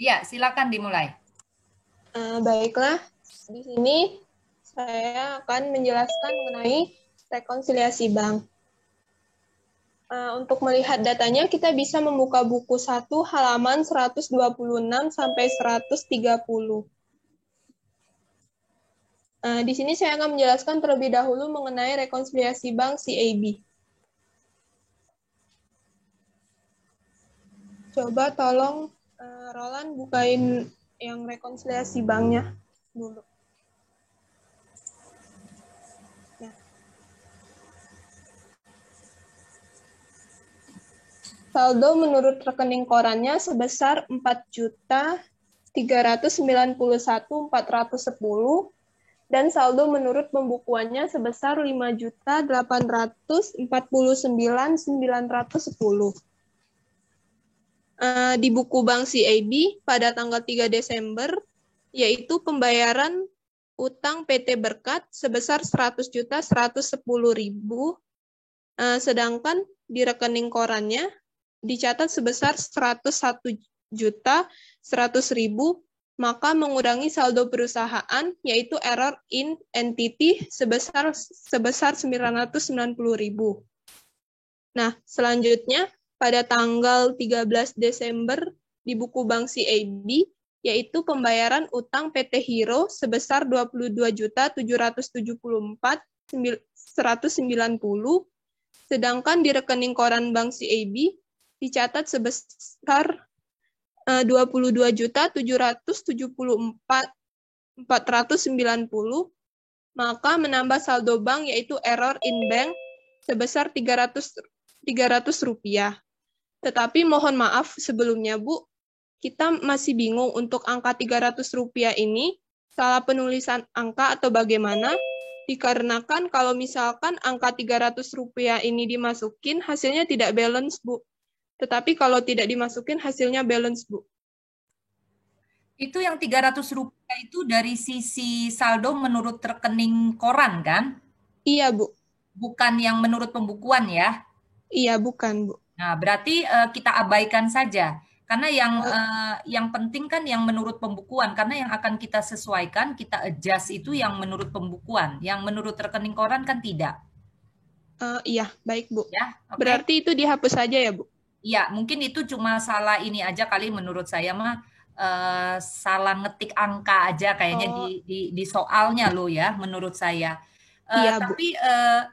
Iya, silakan dimulai. Baiklah, di sini saya akan menjelaskan mengenai rekonsiliasi bank. Untuk melihat datanya, kita bisa membuka buku 1 halaman 126 sampai 130. Di sini saya akan menjelaskan terlebih dahulu mengenai rekonsiliasi bank CAB. Coba tolong Roland bukain yang rekonsiliasi banknya dulu. Nah, saldo menurut rekening korannya sebesar 4.391.410 dan saldo menurut pembukuannya sebesar 5.849.910. Di buku Bank CAB pada tanggal 3 Desember, yaitu pembayaran utang PT Berkat sebesar 100.110.000, sedangkan di rekening korannya dicatat sebesar 101.100.000, maka mengurangi saldo perusahaan, yaitu error in entity sebesar 990.000. Nah, selanjutnya pada tanggal 13 Desember di buku Bank CAB, yaitu pembayaran utang PT Hero sebesar 22.774.190, sedangkan di rekening koran Bank CAB dicatat sebesar 22.774.490, maka menambah saldo bank yaitu error in bank sebesar 300 rupiah. Tetapi mohon maaf sebelumnya, Bu, kita masih bingung untuk angka 300 rupiah ini, salah penulisan angka atau bagaimana, dikarenakan kalau misalkan angka 300 rupiah ini dimasukin, hasilnya tidak balance, Bu. Tetapi kalau tidak dimasukin, hasilnya balance, Bu. Itu yang 300 rupiah itu dari sisi saldo menurut rekening koran kan? Iya, Bu. Bukan yang menurut pembukuan ya. Iya, bukan, Bu. Nah, berarti kita abaikan saja. Karena Oh, yang penting kan yang menurut pembukuan, karena yang akan kita sesuaikan, kita adjust itu yang menurut pembukuan, yang menurut rekening koran kan tidak, iya, baik, Bu. ya. Oke. Berarti itu dihapus saja ya, Bu? Iya, mungkin itu cuma salah ini aja kali menurut saya mah salah ngetik angka aja kayaknya Oh, di soalnya lo ya menurut saya. iya, Bu. Tapi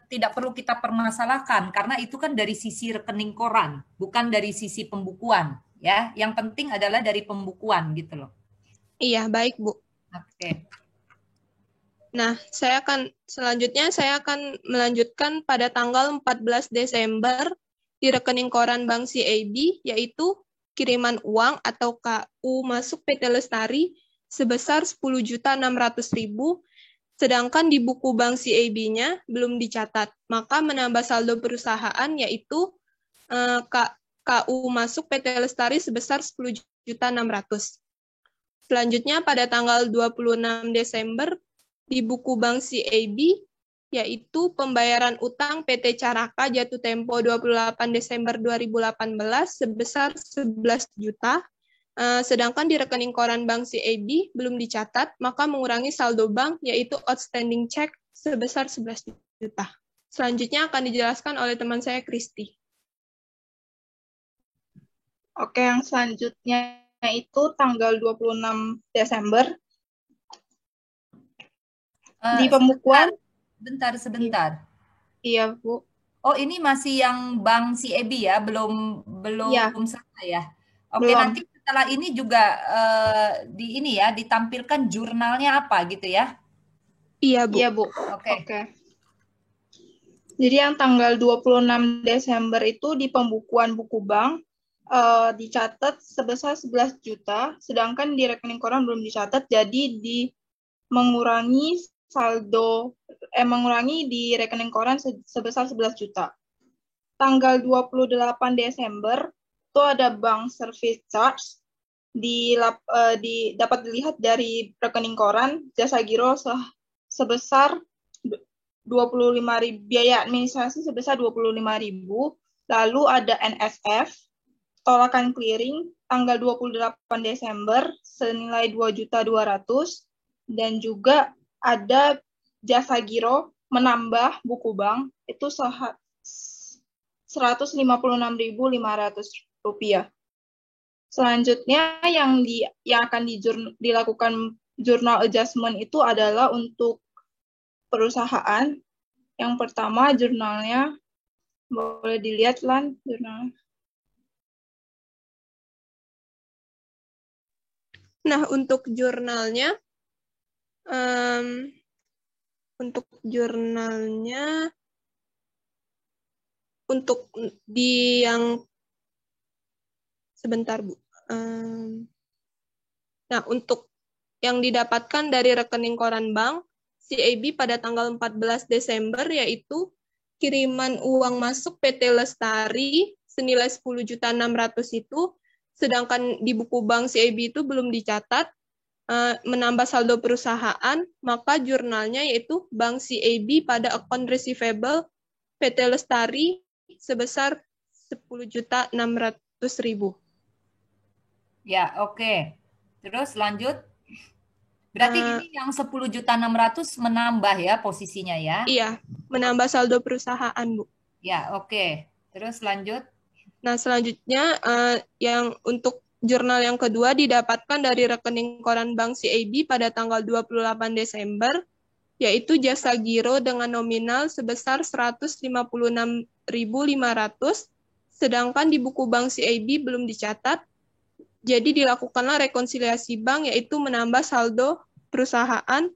tidak perlu kita permasalahkan karena itu kan dari sisi rekening koran, bukan dari sisi pembukuan ya. Yang penting adalah dari pembukuan gitu loh. Iya, baik, Bu. Oke. Nah, selanjutnya saya akan melanjutkan pada tanggal 14 Desember di rekening koran Bank CAB, yaitu kiriman uang atau KU masuk PT Lestari sebesar 10.600.000, sedangkan di buku Bank CAB-nya belum dicatat. Maka menambah saldo perusahaan yaitu KU masuk PT Lestari sebesar 10.600.000. Selanjutnya pada tanggal 26 Desember di buku Bank CAB, yaitu pembayaran utang PT Caraka jatuh tempo 28 Desember 2018 sebesar 11 juta, sedangkan di rekening koran Bank CAB belum dicatat, maka mengurangi saldo bank yaitu outstanding check sebesar 11 juta. Selanjutnya akan dijelaskan oleh teman saya, Kristi. Oke, yang selanjutnya itu tanggal 26 Desember di Sebentar, pembukuan. sebentar. Iya, Bu. Oh, ini masih yang Bank CAB ya, belum Iya, belum selesai ya. Oke, nanti belum. setelah ini juga di ini ya ditampilkan jurnalnya apa gitu ya. Iya, Bu. Iya, Bu. Oke. Oke. Jadi yang tanggal 26 Desember itu di pembukuan buku bank dicatat sebesar 11 juta, sedangkan di rekening koran belum dicatat, jadi mengurangi saldo mengurangi di rekening koran sebesar 11 juta. Tanggal 28 Desember itu ada bank service charge dapat dilihat dari rekening koran jasa giro sebesar 25.000, biaya administrasi sebesar 25.000. Lalu ada NSF tolakan clearing tanggal 28 Desember senilai 2.200.000 dan juga ada jasa giro menambah buku bank itu 156.500 rupiah. Selanjutnya yang akan dilakukan journal adjustment itu adalah untuk perusahaan. Yang pertama jurnalnya boleh dilihat Lan jurnalnya. Nah, untuk jurnalnya, untuk di yang sebentar Bu. Nah, untuk yang didapatkan dari rekening koran bank CAB pada tanggal 14 Desember yaitu kiriman uang masuk PT Lestari senilai 10.600.000 itu, sedangkan di buku bank CAB itu belum dicatat, menambah saldo perusahaan, maka jurnalnya yaitu Bank CAB pada account receivable PT Lestari sebesar 10.600.000. Ya, oke. Terus lanjut. Berarti ini yang 10.600.000 menambah ya posisinya ya? Iya, menambah saldo perusahaan, Bu. Ya, oke. Terus lanjut. Nah, selanjutnya yang untuk jurnal yang kedua didapatkan dari rekening koran Bank CAB pada tanggal 28 Desember, yaitu jasa giro dengan nominal sebesar 156.500, sedangkan di buku Bank CAB belum dicatat. Jadi dilakukanlah rekonsiliasi bank, yaitu menambah saldo perusahaan,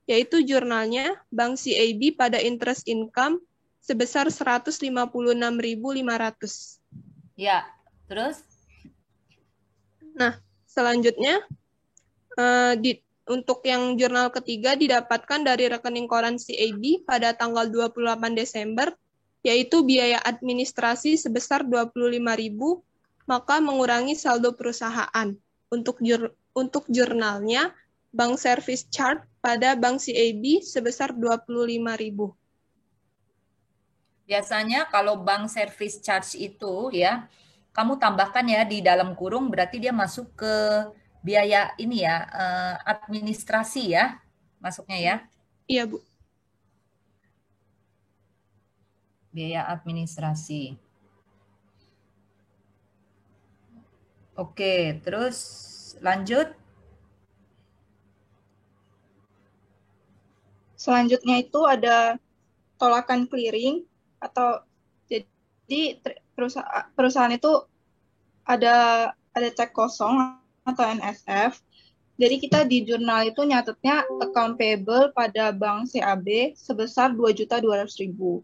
yaitu jurnalnya Bank CAB pada interest income sebesar 156.500. Ya, terus? Nah, selanjutnya untuk yang jurnal ketiga didapatkan dari rekening koran CAB pada tanggal 28 Desember, yaitu biaya administrasi sebesar 25.000, maka mengurangi saldo perusahaan. Untuk jurnalnya, Bank Service Charge pada Bank CAB sebesar 25.000. Biasanya kalau bank service charge itu ya, kamu tambahkan ya di dalam kurung berarti dia masuk ke biaya ini ya, administrasi ya, masuknya ya. Iya, Bu. Biaya administrasi. Oke, terus lanjut. Selanjutnya itu ada tolakan clearing atau jadi perusahaan itu ada cek kosong atau NSF. Jadi kita di jurnal itu nyatetnya account payable pada bank CAB sebesar 2.200.000.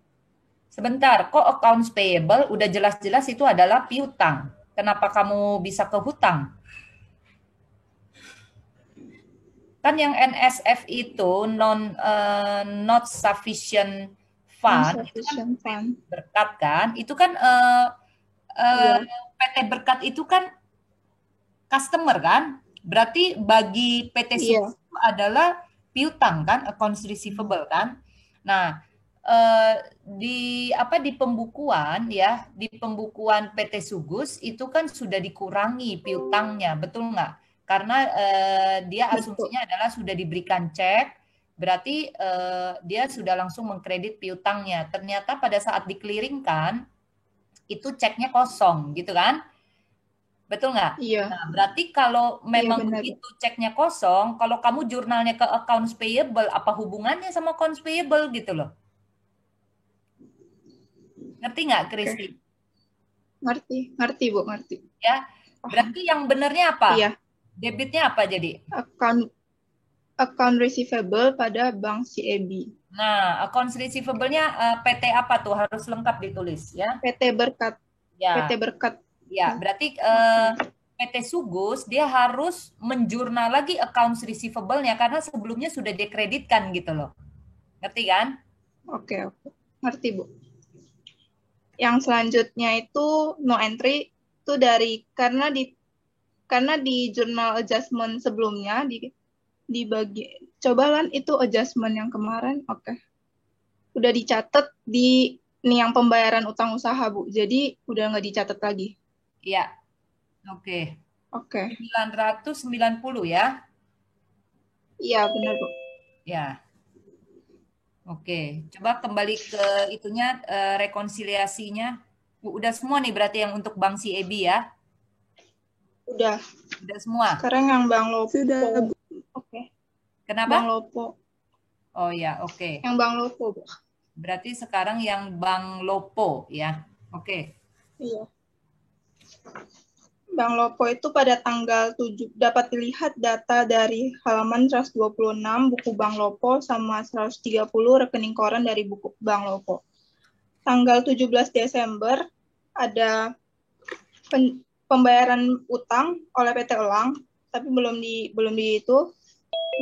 Sebentar, kok accounts payable udah jelas-jelas itu adalah piutang. Kenapa kamu bisa ke hutang? Kan yang NSF itu not sufficient fund, itu kan berkat kan? Itu kan PT Berkat itu kan customer kan? Berarti bagi PT Sukses itu adalah piutang kan, accounts receivable kan? Nah, di pembukuan ya, di pembukuan PT Sugus itu kan sudah dikurangi piutangnya, betul nggak? Karena dia asumsinya adalah sudah diberikan cek, berarti dia sudah langsung mengkredit piutangnya. Ternyata pada saat dikliringkan itu ceknya kosong, gitu kan? Betul nggak? Iya. Nah, berarti kalau memang begitu ceknya kosong, kalau kamu jurnalnya ke accounts payable, apa hubungannya sama accounts payable gitu loh? Ngerti nggak, Kristi? Ngerti Bu, ngerti. Ya, berarti yang benernya apa? Iya. Debitnya apa jadi? Account receivable pada bank CAB. Nah, accounts receivable-nya PT apa tuh? Harus lengkap ditulis ya. PT Berkat. Ya. PT Berkat. Ya, berarti PT Sugus dia harus menjurnal lagi accounts receivable-nya karena sebelumnya sudah dikreditkan gitu loh. Ngerti kan? Oke. Ngerti, Bu. Yang selanjutnya itu no entry itu karena di jurnal adjustment sebelumnya dibagi cobalan itu adjustment yang kemarin. Oke. Udah dicatat di ini yang pembayaran utang usaha, Bu. Jadi udah nggak dicatat lagi. Iya. Oke. Oke. 990 ya. Iya, benar, Bu. Ya. Oke, coba kembali ke itunya rekonsiliasinya. Udah semua nih berarti yang untuk Bank CAB ya? Udah. Udah semua. Sekarang yang Bank Lopo. Sudah, Bu. Oke. Kenapa? Bank Lopo. Oh ya, oke. Yang Bank Lopo, Bu. Berarti sekarang yang Bank Lopo ya. Oke. Iya. Bank Lopo itu pada tanggal 7 dapat dilihat data dari halaman 126 buku Bank Lopo sama 130 rekening koran dari buku Bank Lopo. Tanggal 17 Desember ada pembayaran utang oleh PT Elang, tapi belum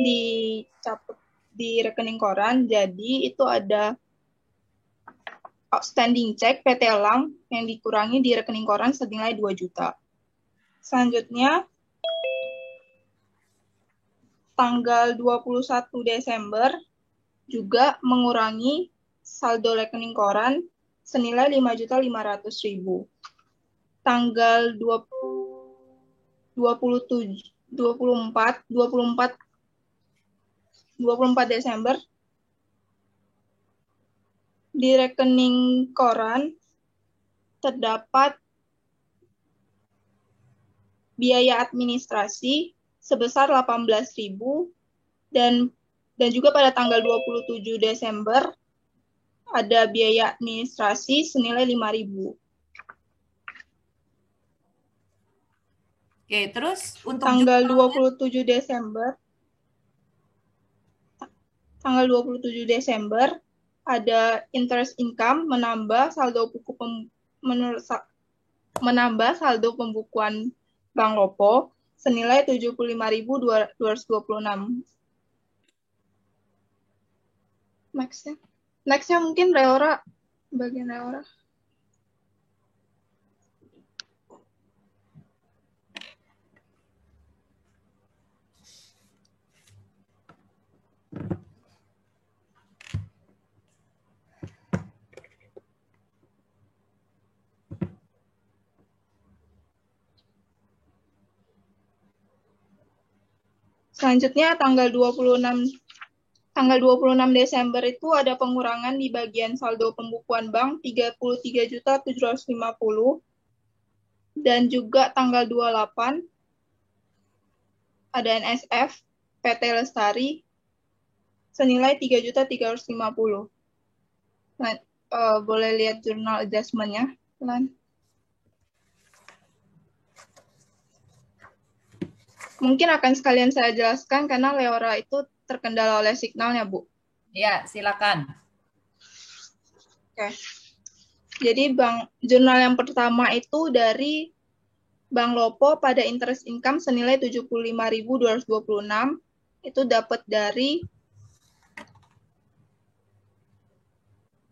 dicatat di rekening koran. Jadi itu ada outstanding check PT Elang yang dikurangi di rekening koran senilai 2 juta. Selanjutnya, tanggal 21 Desember juga mengurangi saldo rekening koran senilai 5.500.000. Tanggal 24 Desember di rekening koran terdapat biaya administrasi sebesar 18.000 dan juga pada tanggal 27 Desember ada biaya administrasi senilai 5.000. Oke, terus untuk tanggal 27 Desember ada interest income menambah saldo pembukuan Bank Lopo senilai 75.226. Nextnya mungkin Leora, bagian Leora. Selanjutnya tanggal 26 Desember itu ada pengurangan di bagian saldo pembukuan bank 33.750 dan juga tanggal 28 ada NSF PT Lestari senilai 3.350. Nah, boleh lihat jurnal adjustment-nya, Lan. Mungkin akan sekalian saya jelaskan karena Leora itu terkendala oleh signalnya, Bu. Ya, silakan. Oke. Jadi jurnal yang pertama itu dari Bank Lopo pada interest income senilai 75.226 itu dapat dari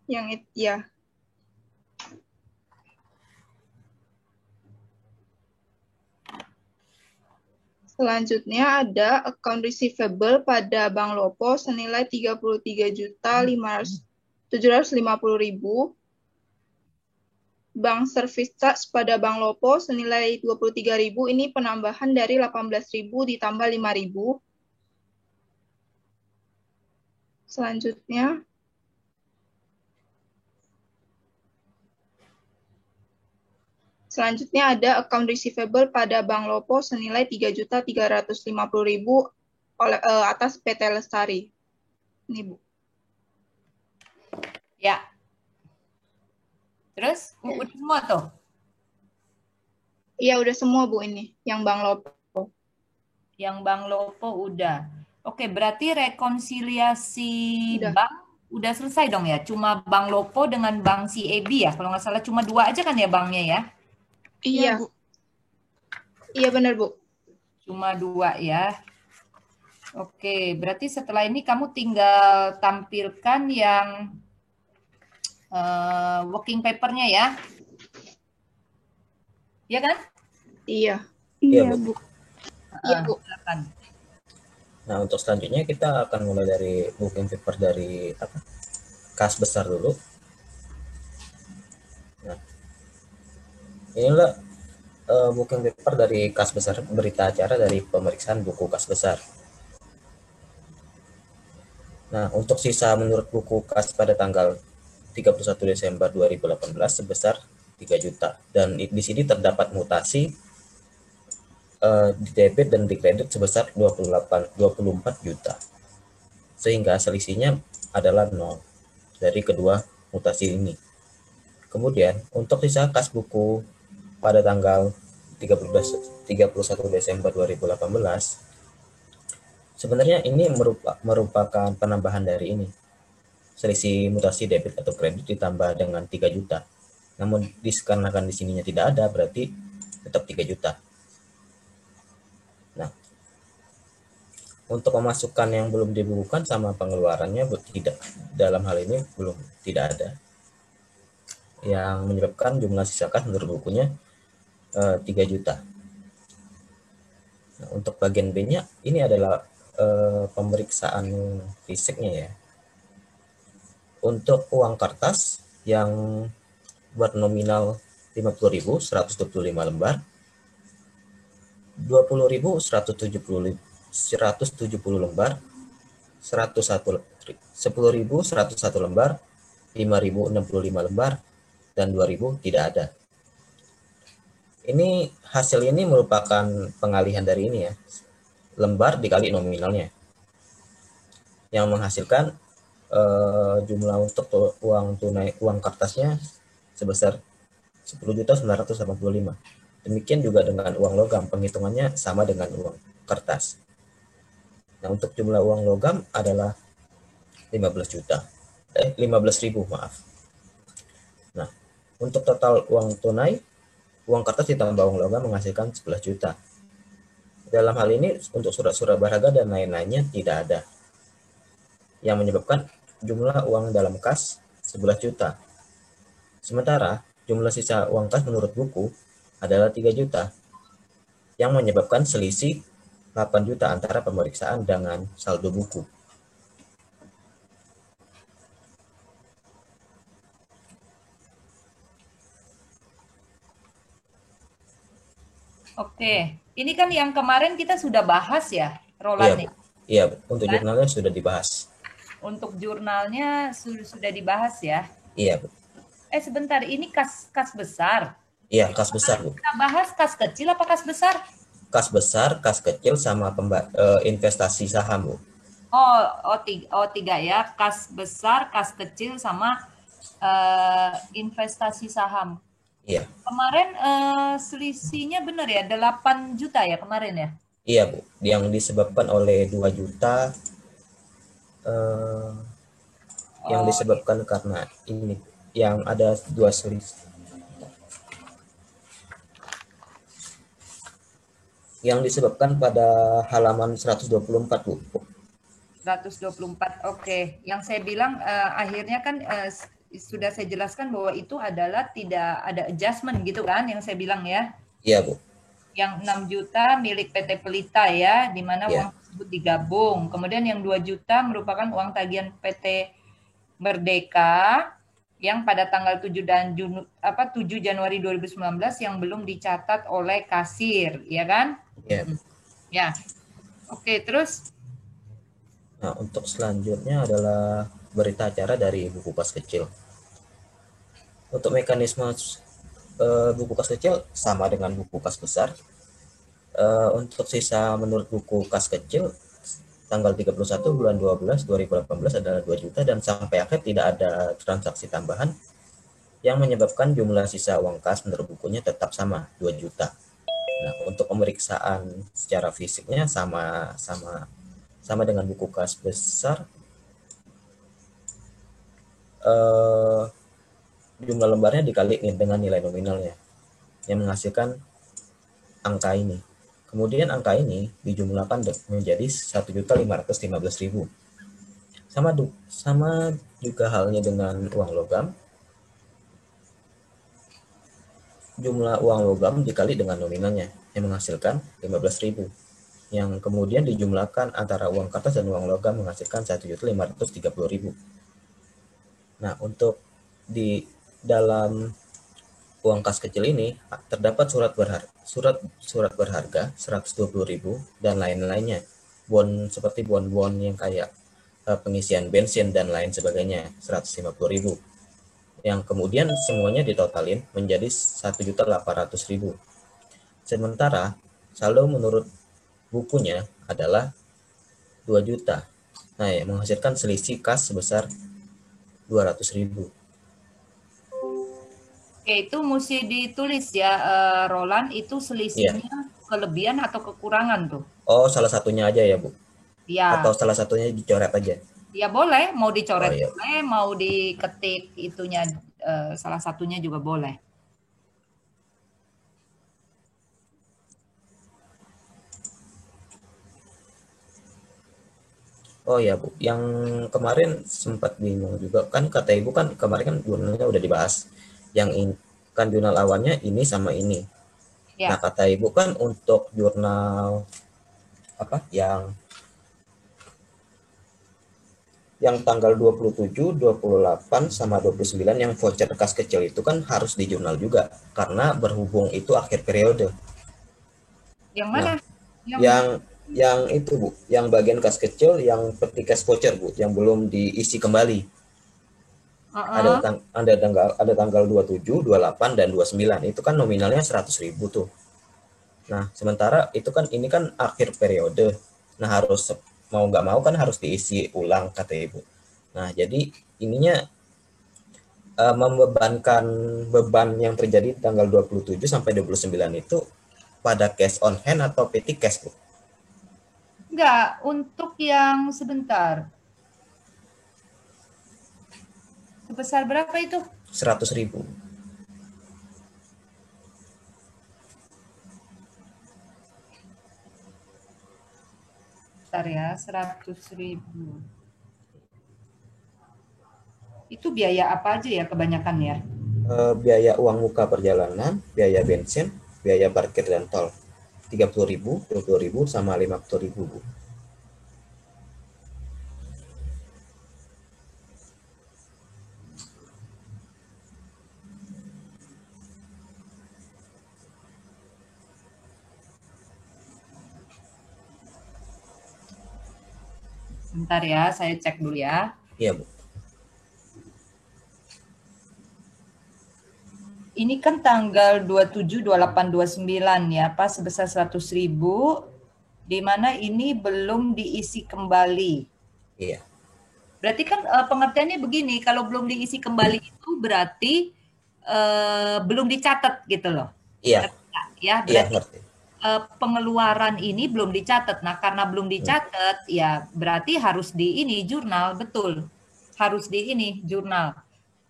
yang ya. Selanjutnya ada account receivable pada Bank Lopo senilai 33.750.000. Bank service charge pada Bank Lopo senilai 23.000, ini penambahan dari 18.000 ditambah 5.000. Selanjutnya ada account receivable pada Bank Lopo senilai 3.350.000 atas PT Lestari. Ini, Bu. Ya. Terus udah semua tuh? Iya, udah semua, Bu, ini yang Bank Lopo. Yang Bank Lopo udah. Oke, berarti rekonsiliasi bank udah selesai dong ya? Cuma Bank Lopo dengan Bank CAB ya? Kalau nggak salah cuma 2 aja kan ya banknya ya? Iya, Bu. Iya, benar, Bu. Cuma 2 ya. Oke, berarti setelah ini kamu tinggal tampilkan yang working paper-nya ya? Iya kan? Iya. Iya, Bu. Iya, Bu. Silakan. Nah, untuk selanjutnya kita akan mulai dari working paper dari kas besar dulu. Nah, inilah booking paper dari kas besar, berita acara dari pemeriksaan buku kas besar. Nah, untuk sisa menurut buku kas pada tanggal 31 Desember 2018 sebesar 3 juta. Dan di sini terdapat mutasi di debit dan di kredit sebesar 24 juta. Sehingga selisihnya adalah 0 dari kedua mutasi ini. Kemudian, untuk sisa kas buku pada tanggal 31 Desember 2018, sebenarnya ini merupakan penambahan dari ini. Selisih mutasi debit atau kredit ditambah dengan 3 juta. Namun dikarenakan di sininya tidak ada, berarti tetap 3 juta. Nah, untuk pemasukan yang belum dibukukan sama pengeluarannya tidak. Dalam hal ini tidak ada. Yang menyebabkan jumlah sisa kas menurut bukunya 3 juta. Nah, untuk bagian B-nya ini adalah pemeriksaan fisiknya ya. Untuk uang kertas yang bernominal 50.000 125 lembar, 20.000 170 lembar, 10.000 101 lembar, 5.065 lembar, dan 2.000 tidak ada. Ini hasil ini merupakan pengalihan dari ini ya, lembar dikali nominalnya, yang menghasilkan jumlah untuk uang tunai, uang kertasnya sebesar 10.985. Demikian juga dengan uang logam, penghitungannya sama dengan uang kertas. Nah, untuk jumlah uang logam adalah 15.000, maaf. Nah, untuk total uang tunai, uang kertas ditambah uang logam menghasilkan 11 juta. Dalam hal ini untuk surat-surat berharga dan lain-lainnya tidak ada, yang menyebabkan jumlah uang dalam kas 11 juta. Sementara jumlah sisa uang kas menurut buku adalah 3 juta, yang menyebabkan selisih 8 juta antara pemeriksaan dengan saldo buku. Oke, ini kan yang kemarin kita sudah bahas ya, Roland. Iya, untuk jurnalnya sudah dibahas. Untuk jurnalnya sudah dibahas ya. Iya, Bu. Sebentar, ini kas besar. Iya, kas besar, Bu. Kita bahas kas kecil apa kas besar? Kas besar, kas kecil, sama investasi saham, Bu. Tiga ya, kas besar, kas kecil, sama investasi saham. Iya. Kemarin selisihnya benar ya, 8 juta ya kemarin ya? Iya, Bu. Yang disebabkan oleh 2 juta, yang disebabkan karena ini, yang ada 2 selisih. Yang disebabkan pada halaman 124, Bu. 124, oke. Yang saya bilang akhirnya kan sudah saya jelaskan bahwa itu adalah tidak ada adjustment gitu kan, yang saya bilang ya. Iya, Bu. Yang 6 juta milik PT Pelita ya, di mana uang tersebut digabung. Kemudian yang 2 juta merupakan uang tagihan PT Merdeka yang pada tanggal 7 Januari 2019 yang belum dicatat oleh kasir, ya kan? Iya. Ya. Oke, terus? Nah, untuk selanjutnya adalah berita acara dari buku kas kecil. Untuk mekanisme buku kas kecil sama dengan buku kas besar. Untuk sisa menurut buku kas kecil tanggal 31 bulan 12 2018 adalah 2 juta dan sampai akhir tidak ada transaksi tambahan, yang menyebabkan jumlah sisa uang kas menurut bukunya tetap sama 2 juta. Nah, untuk pemeriksaan secara fisiknya sama dengan buku kas besar. Jumlah lembarnya dikali dengan nilai nominalnya yang menghasilkan angka ini. Kemudian angka ini dijumlahkan menjadi 1.515.000. Sama juga halnya dengan uang logam. Jumlah uang logam dikali dengan nominalnya yang menghasilkan 15.000. Yang kemudian dijumlahkan antara uang kertas dan uang logam menghasilkan 1.530.000. Nah, untuk di dalam uang kas kecil ini terdapat surat berharga 120.000 dan lain-lainnya. Seperti bon yang kayak pengisian bensin dan lain sebagainya 150.000. Yang kemudian semuanya ditotalin menjadi 1.800.000. Sementara saldo menurut bukunya adalah 2 juta. Nah, ya, menghasilkan selisih kas sebesar 200.000. Oke, itu mesti ditulis ya, Roland, itu selisihnya kelebihan atau kekurangan tuh? Oh, salah satunya aja ya, Bu? Ya. Atau salah satunya dicoret aja? Ya boleh, mau dicoret iya. boleh, mau diketik itunya salah satunya juga boleh. Oh ya Bu, yang kemarin sempat bingung juga kan kata Ibu kan kemarin kan jurnalnya udah dibahas. Yang kan jurnal awalnya ini sama ini. Ya. Nah kata Ibu kan untuk jurnal apa yang tanggal 27, 28 sama 29 yang voucher kas kecil itu kan harus di jurnal juga karena berhubung itu akhir periode. Yang mana? Nah, yang itu Bu, yang bagian kas kecil yang peti cash voucher Bu, yang belum diisi kembali. Ada tanggal 27, 28 dan 29. Itu kan nominalnya 100.000 tuh. Nah, sementara itu kan ini kan akhir periode. Nah, harus mau nggak mau kan harus diisi ulang kata Ibu. Nah, jadi ininya membebankan beban yang terjadi tanggal 27 sampai 29 itu pada cash on hand atau petty cash Bu? Enggak, untuk yang sebentar. Sebesar berapa itu? 100.000. Bentar ya, 100.000. Itu biaya apa aja ya kebanyakan ya? Biaya uang muka perjalanan, biaya bensin, biaya parkir dan tol. 30.000, 20.000 sama 50.000 Bu. Bentar ya, saya cek dulu ya. Iya Bu. Ini kan tanggal 27, 28, 29 ya, Pak, sebesar 100.000, di mana ini belum diisi kembali. Iya. Berarti kan pengertiannya begini, kalau belum diisi kembali itu berarti belum dicatat gitu loh. Iya. Ya, berarti pengeluaran ini belum dicatat. Nah, karena belum dicatat, ya berarti harus di ini jurnal, betul. Harus di ini jurnal.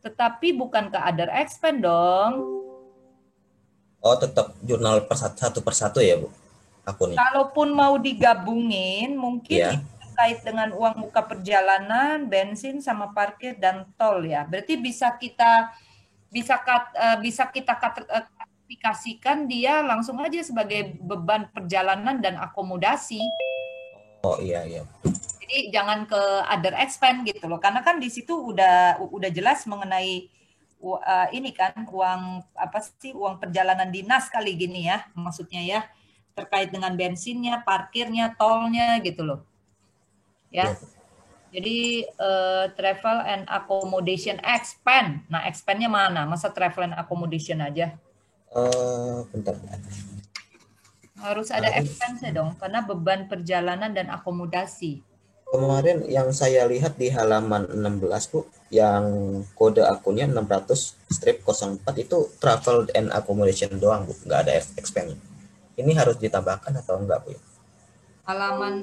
Tetapi bukan ke other expense dong. Oh, tetap jurnal satu persatu ya, Bu? Akunnya. Kalaupun mau digabungin, mungkin terkait dengan uang muka perjalanan, bensin sama parkir dan tol ya. Berarti bisa kita klasifikasikan dia langsung aja sebagai beban perjalanan dan akomodasi. Oh iya. Jadi jangan ke other expense gitu loh, karena kan di situ udah jelas mengenai ini kan uang perjalanan dinas kali gini ya, maksudnya ya, terkait dengan bensinnya, parkirnya, tolnya gitu loh. Ya. Jadi travel and accommodation expense. Nah, expense-nya mana? Masa travel and accommodation aja? Bentar. Harus ada expense dong, karena beban perjalanan dan akomodasi. Kemarin yang saya lihat di halaman 16 Bu, yang kode akunnya 600-04 itu travel and accommodation doang Bu, nggak ada expense. Ini harus ditambahkan atau enggak Bu? Halaman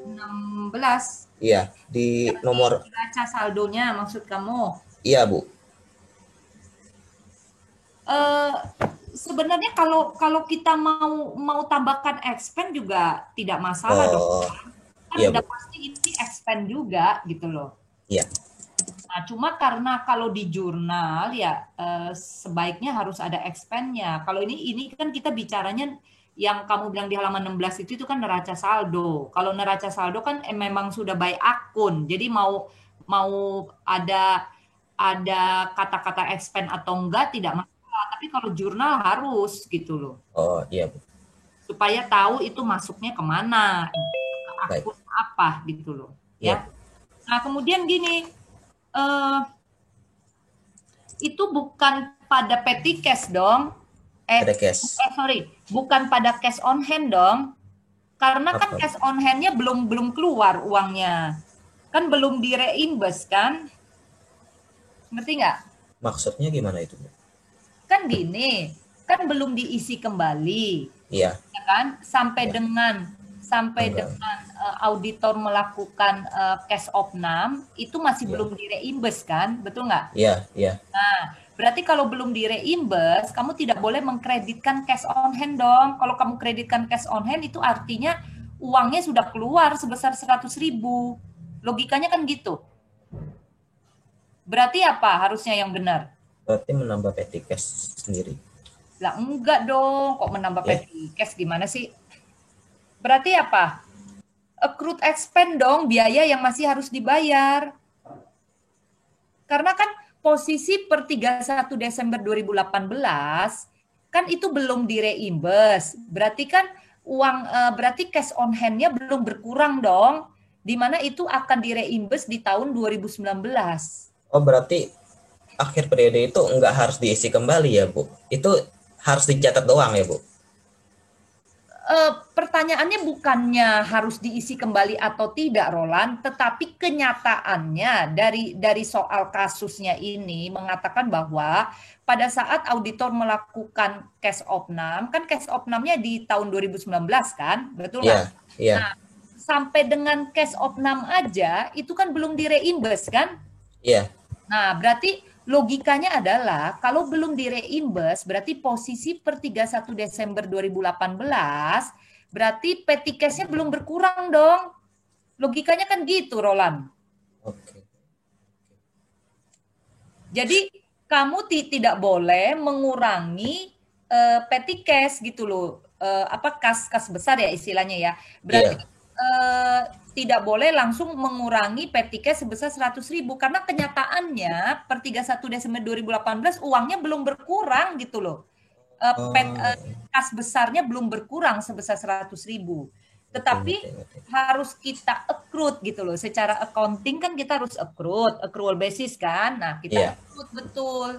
16. Iya, di nomor neraca saldonya maksud kamu? Iya Bu. Sebenarnya kalau kita mau tambahkan expense juga tidak masalah dong. Kan iya, udah Bu. pasti ini expense juga gitu loh. Iya. Nah, cuma karena kalau di jurnal ya sebaiknya harus ada expense-nya. Kalau ini kan kita bicaranya yang kamu bilang di halaman 16 itu kan neraca saldo. Kalau neraca saldo kan memang sudah by akun. Jadi mau ada kata-kata expense atau enggak tidak masalah. tapi kalau jurnal harus gitu loh. Oh iya Bu. Supaya tahu itu masuknya kemana, Baik. akun apa gitu loh. Iya. Ya. Nah kemudian gini, itu bukan pada petty cash dong. Ada cash. Sorry, bukan pada cash on hand dong. Karena kan Apa? cash on hand-nya belum keluar uangnya. Kan belum di-reimburse kan? Ngerti nggak? Maksudnya gimana itu Bu? Kan gini, kan belum diisi kembali. Iya. Ya kan? Sampai Ya. dengan auditor melakukan cash opnam itu masih Ya. belum di-reimburse kan? Betul nggak? Iya, iya. Nah, berarti kalau belum di-reimburse, kamu tidak boleh mengkreditkan cash on hand dong. Kalau kamu kreditkan cash on hand itu artinya uangnya sudah keluar sebesar 100.000. Logikanya kan gitu. Berarti apa harusnya yang benar? Berarti menambah petty cash sendiri. Lah enggak dong, kok menambah Ya. petty cash gimana sih? Berarti apa? Accrued expense dong, biaya yang masih harus dibayar. Karena kan posisi per 31 Desember 2018 kan itu belum di-reimburse. Berarti kan berarti cash on hand-nya belum berkurang dong. Di mana itu akan di-reimburse di tahun 2019. Oh, berarti akhir periode itu enggak harus diisi kembali ya Bu? Itu harus dicatat doang ya Bu? Pertanyaannya bukannya harus diisi kembali atau tidak, Roland, tetapi kenyataannya dari soal kasusnya ini mengatakan bahwa pada saat auditor melakukan cash opnam, kan cash opnamnya di tahun 2019 kan, betul nggak? Iya. Nah, sampai dengan cash opnam aja itu kan belum di-reimburse kan? Iya. Nah, berarti logikanya adalah kalau belum di-reimburse berarti posisi per 31 Desember 2018 berarti petty cash-nya belum berkurang dong. Logikanya kan gitu, Roland. Oke. Jadi kamu tidak boleh mengurangi petty cash gitu loh. Kas besar ya istilahnya ya. Berarti tidak boleh langsung mengurangi petty cash sebesar 100.000 karena kenyataannya per 31 Desember 2018 uangnya belum berkurang gitu loh. Kas besarnya belum berkurang sebesar 100.000. Tetapi harus kita accrued gitu loh. Secara accounting kan kita harus accrual basis kan. Nah, kita accrued betul.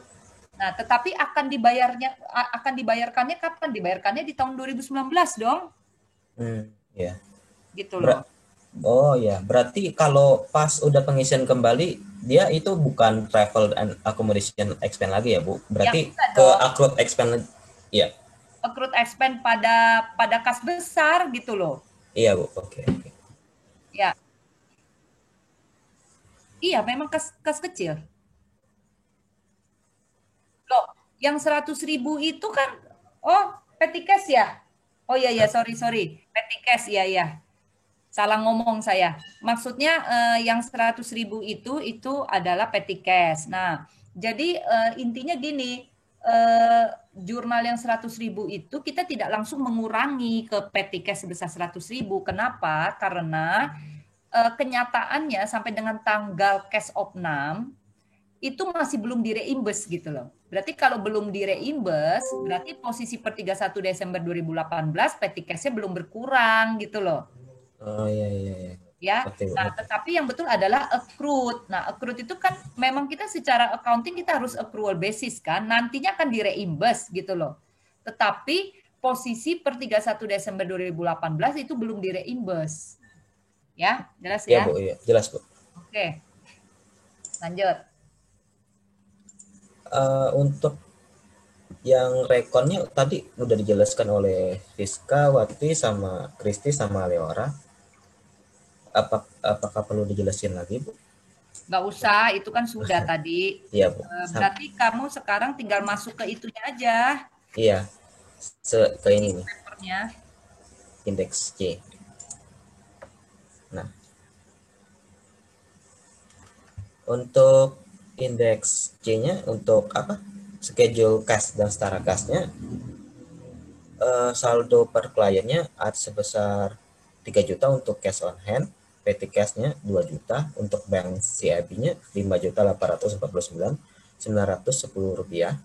Nah, tetapi akan dibayarkannya kapan? Dibayarkannya di tahun 2019 dong. Iya. Gitu loh. Oh ya, berarti kalau pas udah pengisian kembali, dia itu bukan travel and accommodation expense lagi ya, Bu? Berarti ke accrued expense, ya? Accrued expense pada kas besar gitu loh. Iya, Bu. Oke. Ya. Iya, memang kas kecil. Loh, yang 100.000 itu kan, petty cash ya? Oh iya, sorry. Petty cash, ya. Salah ngomong saya. Maksudnya yang 100.000 itu adalah petty cash. Nah, jadi intinya gini, jurnal yang 100.000 itu kita tidak langsung mengurangi ke petty cash sebesar 100.000. Kenapa? Karena kenyataannya sampai dengan tanggal cash opnam itu masih belum di-reimburse gitu loh. Berarti kalau belum di-reimburse, berarti posisi per 31 Desember 2018 petty cash-nya belum berkurang gitu loh. Oh iya. Ya. Nah, tetapi yang betul adalah accrued. Nah, accrued itu kan memang kita secara accounting kita harus accrual basis kan. Nantinya akan di-reimburse gitu loh. Tetapi posisi per 31 Desember 2018 itu belum di-reimburse. Ya, jelas ya? Ya, Bu, iya. Jelas, Bu. Oke. Lanjut. Untuk yang rekonnya tadi udah dijelaskan oleh Rizka, Wati, sama Kristi, sama Leora. Apakah perlu dijelasin lagi, Bu? Nggak usah, itu kan sudah tadi. Iya, Bu. Berarti kamu sekarang tinggal masuk ke itunya aja. Iya, ke ini nih. Papernya. Indeks C. Nah, untuk indeks C-nya untuk apa? Schedule cash dan setara cash-nya, saldo per kliennya ada sebesar 3 juta untuk cash on hand, petty cash-nya 2 juta, untuk bank CIB-nya 5.849.910 rupiah.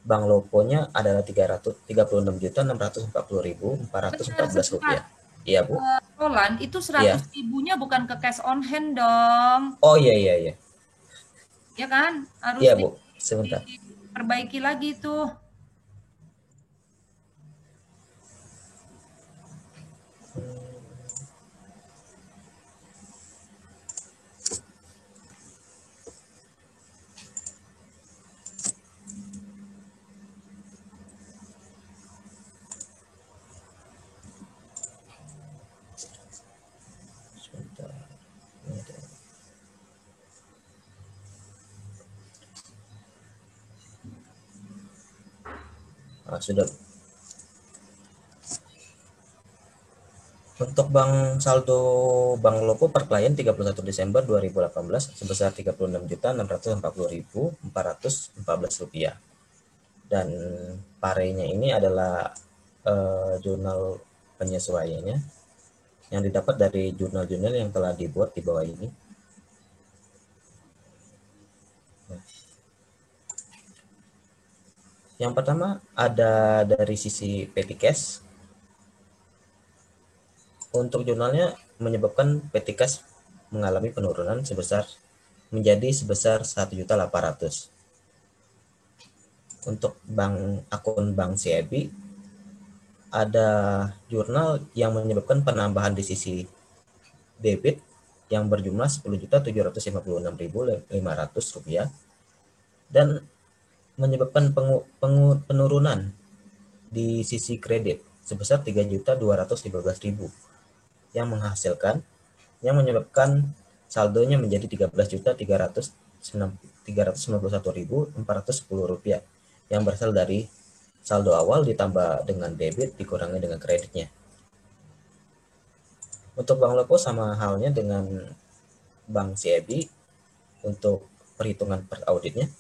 Bank Lopo-nya adalah 336.640.414 rupiah. Iya, Bu. Roland, itu 100 Iya. ribunya bukan ke cash on hand dong. Oh iya, iya, iya. Ya kan? Harus Iya, Bu. Sebentar. diperbaiki lagi tuh. Sebentar. Sudah. Untuk saldo Bank Lopo per klien 31 Desember 2018 sebesar 36.640.414 rupiah. Dan parenya ini adalah jurnal penyesuaiannya yang didapat dari jurnal-jurnal yang telah dibuat di bawah ini. Yang pertama ada dari sisi petty cash. Untuk jurnalnya menyebabkan petty cash mengalami penurunan menjadi sebesar 1.800.000. Untuk akun bank CIB ada jurnal yang menyebabkan penambahan di sisi debit yang berjumlah 10.756.500 rupiah dan menyebabkan penurunan di sisi kredit sebesar 3.215.000 yang menyebabkan saldonya menjadi 13.391.410 rupiah yang berasal dari saldo awal ditambah dengan debit dikurangi dengan kreditnya. Untuk Bank Lopo sama halnya dengan Bank CIB untuk perhitungan per auditnya.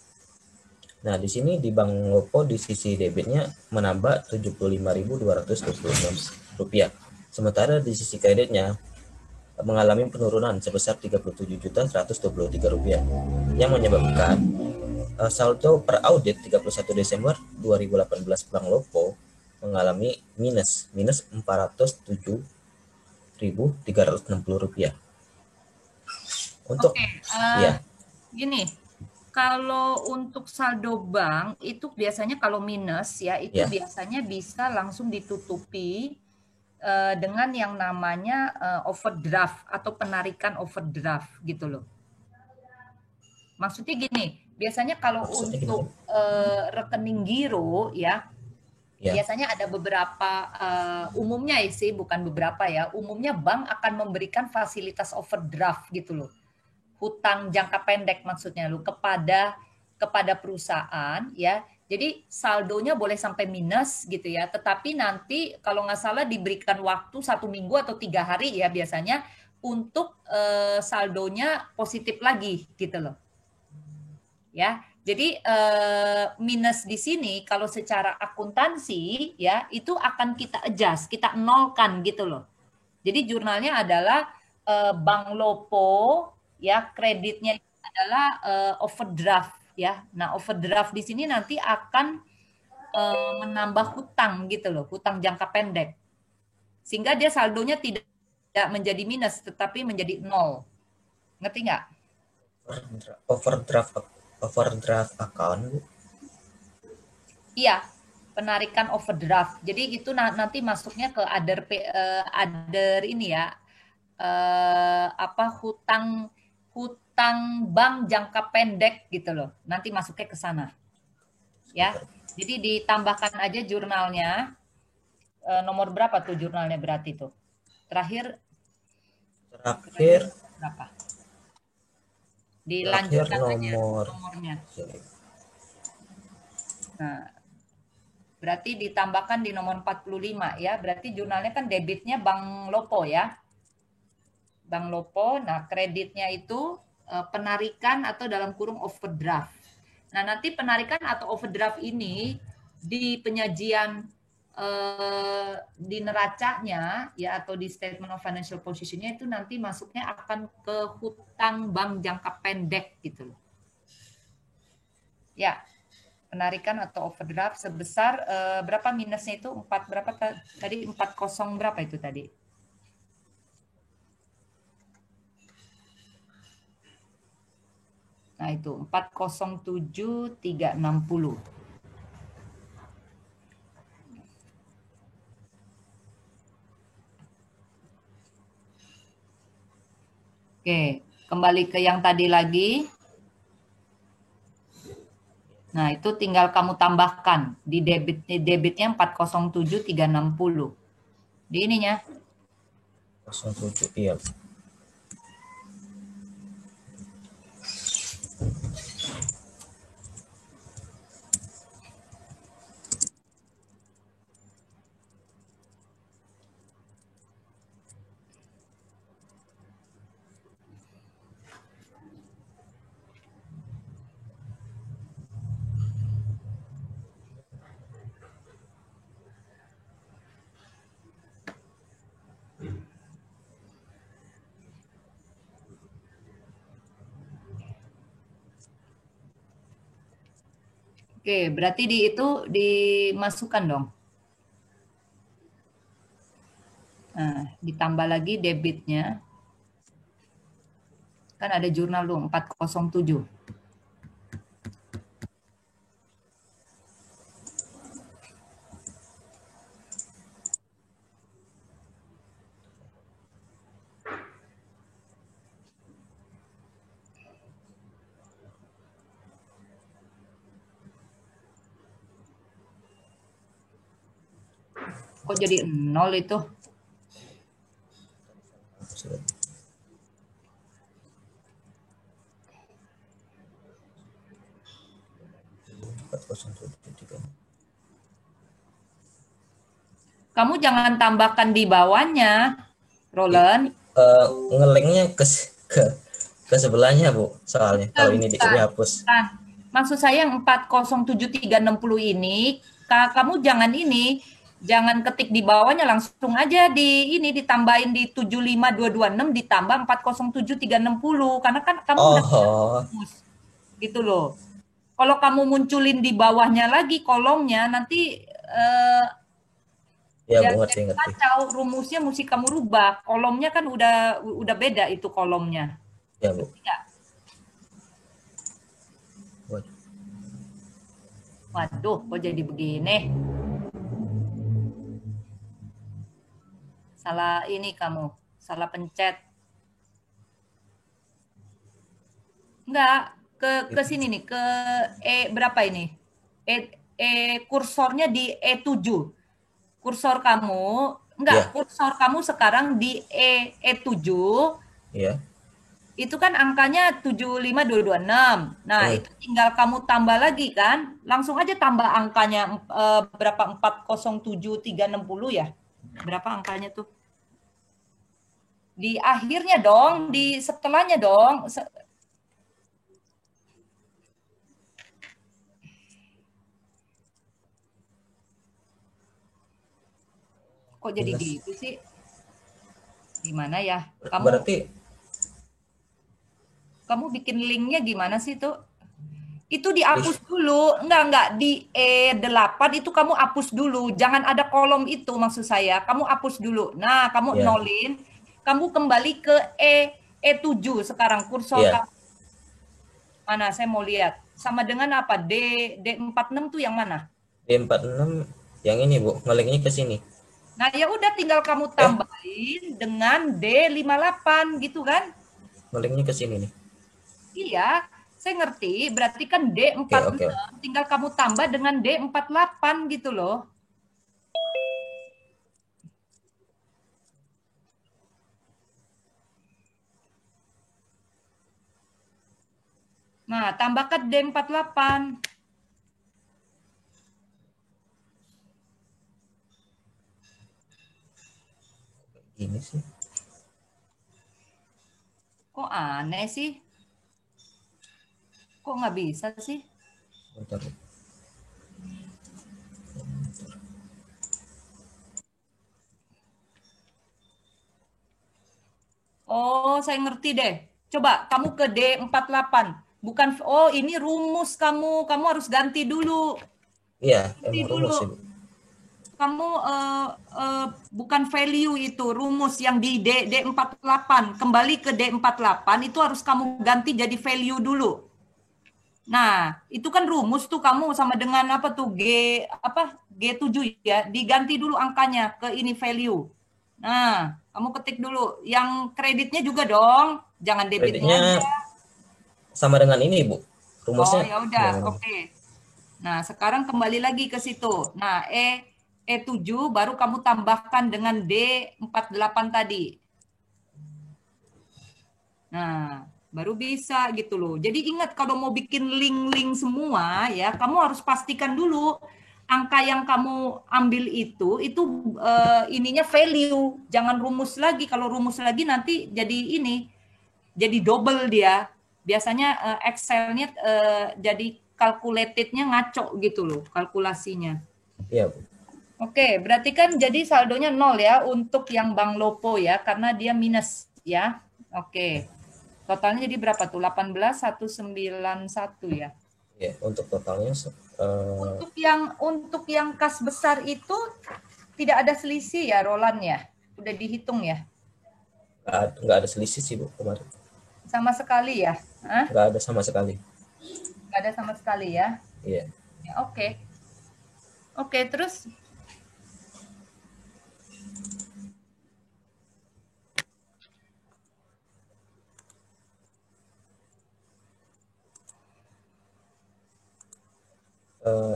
Nah, di sini di Bank Lopo di sisi debitnya menambah 75.226 rupiah. Sementara di sisi kreditnya mengalami penurunan sebesar 37.123 rupiah yang menyebabkan saldo per audit 31 Desember 2018 Bank Lopo mengalami minus 407.360 rupiah. Untuk gini, kalau untuk saldo bank itu biasanya kalau minus ya itu biasanya bisa langsung ditutupi dengan yang namanya overdraft atau penarikan overdraft gitu loh. Maksudnya gini, biasanya kalau untuk rekening giro ya, biasanya ada beberapa umumnya sih bukan beberapa ya, umumnya bank akan memberikan fasilitas overdraft gitu loh. Hutang jangka pendek maksudnya lo kepada perusahaan ya. Jadi saldonya boleh sampai minus gitu ya, tetapi nanti kalau nggak salah diberikan waktu 1 minggu atau 3 hari ya biasanya untuk saldonya positif lagi gitu loh. Ya, jadi minus di sini kalau secara akuntansi ya itu akan kita adjust, kita nolkan gitu loh. Jadi jurnalnya adalah Bank Lopo ya, kreditnya adalah overdraft ya. Nah, overdraft di sini nanti akan menambah hutang gitu loh, hutang jangka pendek. Sehingga dia saldonya tidak menjadi minus tetapi menjadi 0. Ngerti nggak? Overdraft account. Iya, penarikan overdraft. Jadi itu nanti masuknya ke other ini ya. Hutang bank jangka pendek gitu loh. Nanti masuknya ke sana. Ya. Jadi ditambahkan aja jurnalnya. Nomor berapa tuh jurnalnya berarti tuh? Terakhir berapa? Dilanjutkan aja nomornya. Nah, berarti ditambahkan di nomor 45 ya. Berarti jurnalnya kan debitnya Bank Lopo ya. Bank Lopo, nah kreditnya itu penarikan atau dalam kurung overdraft. Nah nanti penarikan atau overdraft ini di penyajian di neracanya ya atau di statement of financial position-nya itu nanti masuknya akan ke hutang bank jangka pendek gitu loh. Ya. penarikan atau overdraft sebesar berapa minusnya itu? 4 berapa tadi? 40 berapa itu tadi? Nah, itu 407.360. Oke, kembali ke yang tadi lagi. Nah, itu tinggal kamu tambahkan di debitnya 407.360. Di ininya. 07, iya. Oke, berarti itu dimasukkan dong. Nah, ditambah lagi debitnya. Kan ada jurnal dong, 407. Kok jadi 0 itu? Kamu jangan tambahkan di bawahnya, Roland. Ngelinknya ke sebelahnya, Bu, soalnya kalau ini dihapus. Maksud saya yang 407.360 ini, kamu jangan ketik di bawahnya, langsung aja ditambahin di 75226 ditambah 407.360 karena kan kamu udah gitu loh. Kalau kamu munculin di bawahnya lagi kolomnya nanti ya Bu, ngerti. Kacau, rumusnya mesti kamu rubah. Kolomnya kan udah beda itu kolomnya. Ya, Bu. Ya. Waduh, kok jadi begini? Salah ini kamu, salah pencet. Enggak, ke sini nih, ke berapa ini? Kursornya di E7. Kursor kamu, kursor kamu sekarang di E7. Iya. Itu kan angkanya 75226. Nah, itu tinggal kamu tambah lagi kan? Langsung aja tambah angkanya berapa? 407.360 ya? Berapa angkanya tuh? Di akhirnya dong, di setelahnya dong. Kok jadi gitu sih? Gimana ya? Kamu bikin linknya gimana sih tuh? Itu dihapus dulu. Enggak. Di E8 itu kamu hapus dulu. Jangan ada kolom itu maksud saya. Kamu hapus dulu. Nah, kamu nolin. Kamu kembali ke E7 sekarang. Kursor kamu. Mana? Saya mau lihat. Sama dengan apa? D46 tuh yang mana? D46 yang ini, Bu. Ngelinknya ke sini. Nah, ya udah tinggal kamu tambahin dengan D58 gitu kan? Ngelinknya ke sini nih. Iya, saya ngerti. Berarti kan D46 tinggal kamu tambah dengan D48 gitu loh. Nah, tambahkan D48. Ini sih. Kok aneh sih? Kok nggak bisa sih? Bentar. Oh, saya ngerti deh. Coba kamu ke D48. Bukan, oh ini rumus kamu harus ganti dulu. Iya, Ganti emang dulu. rumus Ibu. Kamu bukan value itu, rumus yang di D48. Kembali ke D48 itu harus kamu ganti jadi value dulu. Nah, itu kan rumus tuh kamu sama dengan apa tuh G7 ya, diganti dulu angkanya ke ini value. Nah, kamu ketik dulu. Yang kreditnya juga dong, jangan debitnya Kreditnya aja. sama dengan ini Ibu. Oh, Rumusnya ya udah, yang oke. Nah, sekarang kembali lagi ke situ. Nah, E7 baru kamu tambahkan dengan D48 tadi. Nah, baru bisa gitu loh. Jadi ingat kalau mau bikin link-link semua ya, kamu harus pastikan dulu angka yang kamu ambil itu ininya value, jangan rumus lagi. Kalau rumus lagi nanti jadi double dia. Biasanya Excel-nya jadi calculated-nya ngaco gitu loh kalkulasinya. iya Bu. Oke, berarti kan jadi saldonya 0 ya untuk yang Bank Lopo ya, karena dia minus ya. Oke. Totalnya jadi berapa tuh? 18.191 ya. Ya, untuk totalnya Untuk yang kas besar itu tidak ada selisih ya, Roland ya. Udah dihitung ya. nggak ada selisih sih Bu kemarin. Sama sekali ya. Hah? Nggak ada sama sekali. Nggak ada sama sekali ya. Iya. Ya, oke. Oke, terus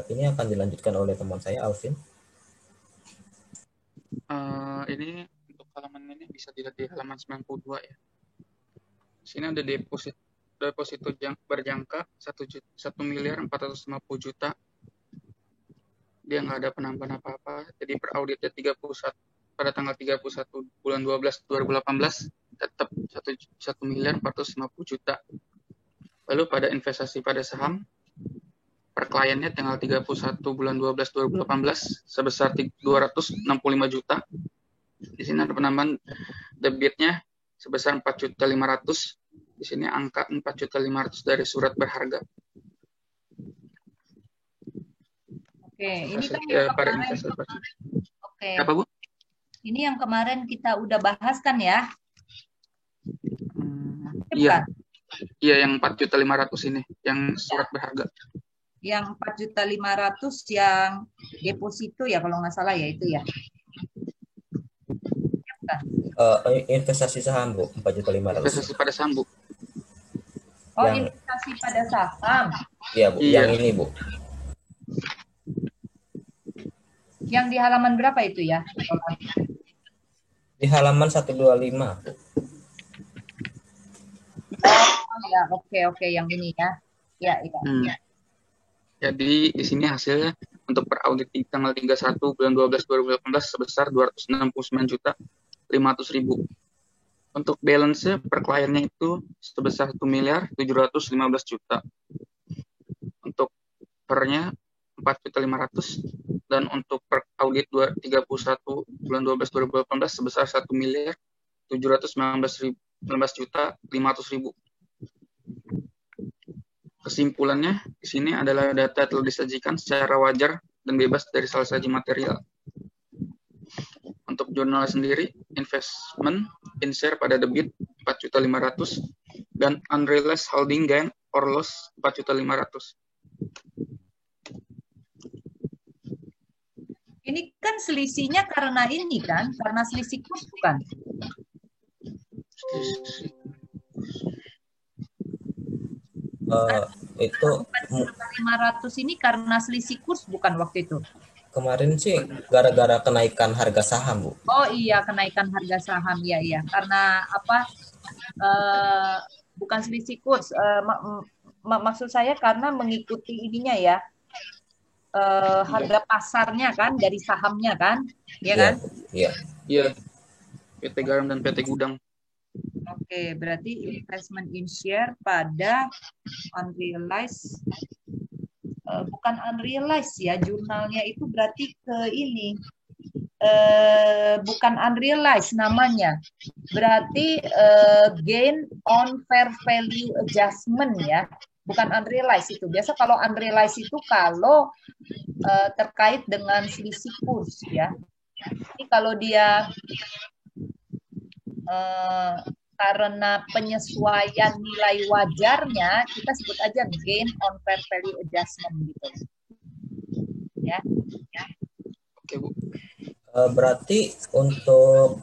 Ini akan dilanjutkan oleh teman saya Alvin. Ini untuk halaman ini bisa dilihat di halaman 92 ya. Sini ada deposito berjangka 1.450.000.000. Dia nggak ada penambahan apa-apa. Jadi per auditnya 31 pada tanggal 31 bulan 12 2018 tetap 1.450.000.000. Lalu pada investasi pada saham per kliennya tanggal 31 bulan 12 2018 sebesar 265 juta. Di sini ada penambahan debitnya sebesar 4.500. Di sini angka 4.500 dari surat berharga. oke, ini kan yang pada kemarin. investasi. Oke. Apa Bu? Ini yang kemarin kita udah bahas kan ya? Iya. Iya, yang 4.500 ini, yang surat berharga. Yang 4.500 yang deposito ya kalau nggak salah ya itu ya. Investasi saham Bu 4.500.000. Investasi pada saham Bu. Oh, investasi pada saham. Iya Bu, Iya. yang ini Bu. Yang di halaman berapa itu ya? Di halaman 125. Oh ya, oke yang ini ya. Ya. Jadi di sini hasilnya untuk per audit di tanggal 31 bulan 12 2018 sebesar 269.500.000. Untuk balance per kliennya itu sebesar 1.715.000.000. Untuk pernya 4.500.000 dan untuk per audit 31 bulan 12 2018 sebesar 1.719.500.000. Kesimpulannya di sini adalah data telah disajikan secara wajar dan bebas dari salah satu material. Untuk jurnal sendiri, investment in share pada debit 4.500.000 dan unrealized holding gain or loss 4.500.000. Ini kan selisihnya karena ini kan, karena selisih kurs bukan? Itu 4.500 ini karena selisih kurs bukan waktu itu? kemarin sih gara-gara kenaikan harga saham Bu. Oh iya, kenaikan harga saham ya. Karena apa? Bukan selisih kurs. Maksud saya karena mengikuti ininya ya. Harga pasarnya kan dari sahamnya kan, ya kan? Iya. PT Garam dan PT Gudang. Oke, berarti investment in share pada unrealized, bukan unrealized ya, jurnalnya itu berarti ke ini, bukan unrealized namanya, berarti gain on fair value adjustment ya. Bukan unrealized itu. Biasa kalau unrealized itu kalau terkait dengan selisih kurs ya. Ini kalau dia karena penyesuaian nilai wajarnya, kita sebut aja gain on fair value adjustment gitu. Ya. Oke, Bu. Berarti untuk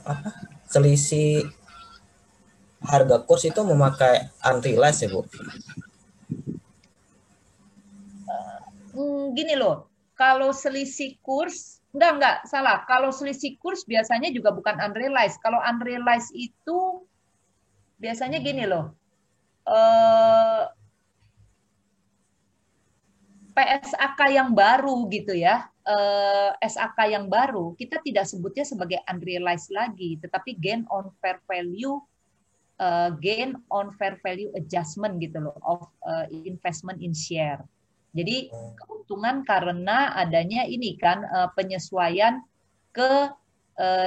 selisih harga kurs itu memakai unrealized ya, Bu? Gini loh, kalau selisih kurs, enggak, salah. Kalau selisih kurs biasanya juga bukan unrealized. Kalau unrealized itu biasanya gini loh, PSAK yang baru gitu ya, SAK yang baru, kita tidak sebutnya sebagai unrealized lagi, tetapi gain on fair value adjustment gitu loh, of investment in share. Jadi keuntungan karena adanya ini kan penyesuaian ke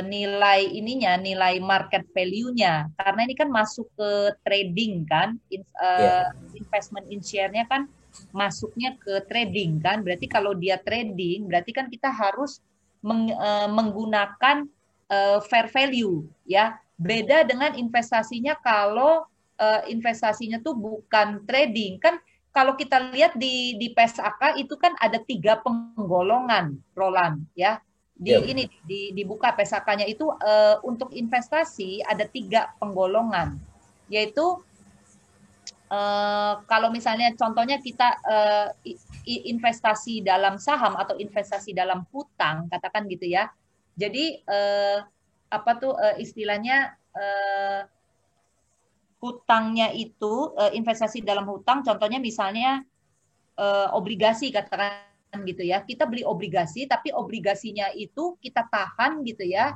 nilai ininya, nilai market value-nya. Karena ini kan masuk ke trading kan, investment in share-nya kan masuknya ke trading kan. Berarti kalau dia trading, berarti kan kita harus menggunakan fair value ya. Beda dengan investasinya kalau investasinya tuh bukan trading kan. Kalau kita lihat di PSAK itu kan ada 3 penggolongan, Roland ya. Ini dibuka PSAK-nya itu untuk investasi ada 3 penggolongan, yaitu kalau misalnya contohnya kita investasi dalam saham atau investasi dalam hutang, katakan gitu ya. Jadi istilahnya hutangnya itu investasi dalam hutang, contohnya misalnya obligasi katakan gitu ya. Kita beli obligasi, tapi obligasinya itu kita tahan gitu ya.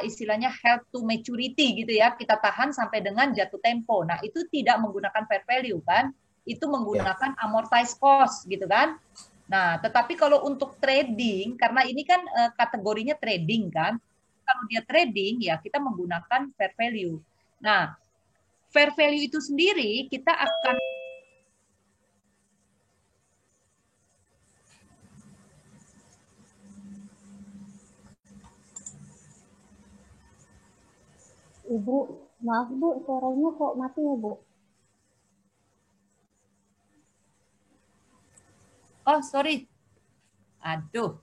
Istilahnya held to maturity gitu ya, kita tahan sampai dengan jatuh tempo. Nah itu tidak menggunakan fair value kan, itu menggunakan amortized cost gitu kan. Nah tetapi kalau untuk trading, karena ini kan kategorinya trading kan, kalau dia trading ya kita menggunakan fair value. Nah fair value itu sendiri kita akan Ibu, maaf Bu, suaranya kok mati ya Bu? Oh, sorry. Aduh.